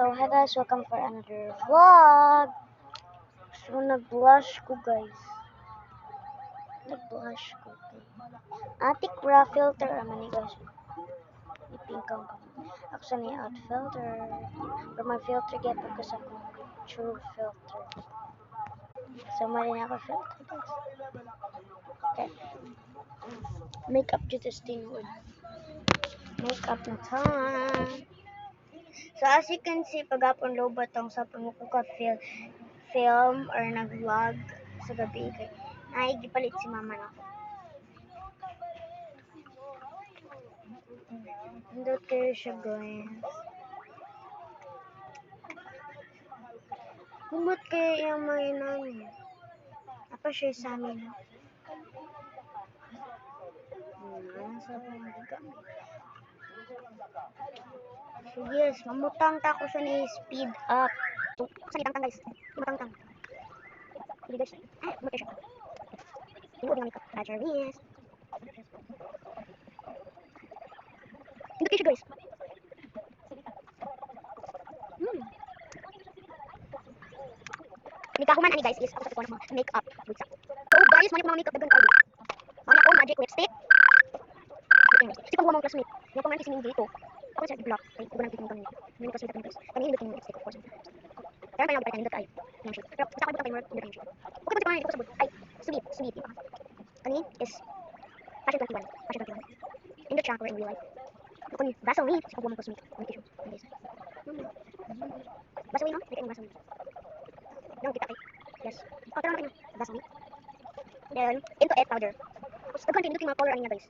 So, hi guys, welcome for another vlog. So, nag-blush ko guys. Nag-blush ko. Atik raw filter naman ni guys. Ipingkang ko. Ako sa niya out filter. Pero may filter get ko sa true filter. So, mali na ako filter guys. Okay. Makeup dito stingwood. Makeup na time. So, as you can see, pag-upon low batong sa pangukuka film or nag-vlog sa gabi kay ay gipalit si mama na ako. Hindot kayo siya guys. Humot kayo yung mga inang. Apa siya sa amin. Sa pangaliga. So yes, mamutang ta ko sa ni speed up. So, sa ni tang guys. Mamutang. Hindi guys. Mamutang siya. Hindi ko makeup. Badger yes. Hindi kayo siya guys. Nikahuman ani guys is ako sa kuha ng mga makeup. So guys, manip mga makeup dagan kayo. Mga ko magic lipstick. Si pang mga classmate. Yung pang si dito. Ako sa block. Ay, ko nang titingnan kami. Yung classmate kami guys. Kami hindi tingin lipstick of course. Kaya may nagpapay nito tayo. Yung shit. Pero basta ako butang timer yung shit. Okay pa si ko sa but. Ay, sweet. Kani is fashion 21. Fashion 21. In the tracker in real life. Ako ni Vaseline. Si pang mga classmate. Yung tissue. Vaseline no? May Vaseline. Yung kita kay. Yes. Oh, tara natin yung Vaseline. Then, into egg powder. Tapos, nag-continue yung mga color niya guys.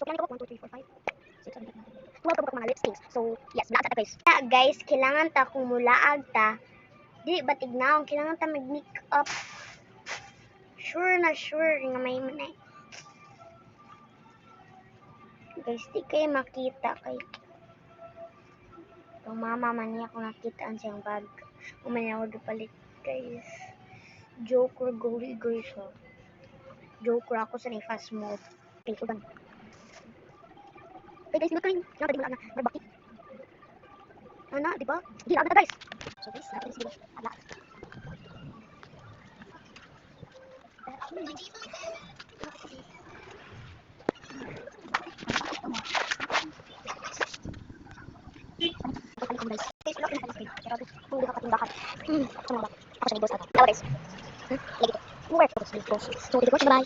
So, kailangan ko 1, 2, 3, 4, 5, 6, 7, 8, 9, 12 ko mga lipsticks. So, yes, black ta guys. Yeah, guys, kailangan ta kung mulaag ta. Di ba tignaon, kailangan ta mag-make up. Sure nga may manay. Guys, di kayo makita kay yung mama man niya kung nakita ang siyang bag. Umanya ako palit guys. Joker gory guys ha. Joker ako sa fast mode. Okay, so done. Okay guys, hindi ko rin. Kaya pwede mo lang na marbaki. Ano, di ba? Hindi, agad na guys. So guys, natin sige. Ala. Guys, wala ko na pala. Pero kung di ka patimbakan. Ako sa mga bak. Ako sa may boss ata. Dawa guys. Lagi ko. Work. So, dito ko. Bye.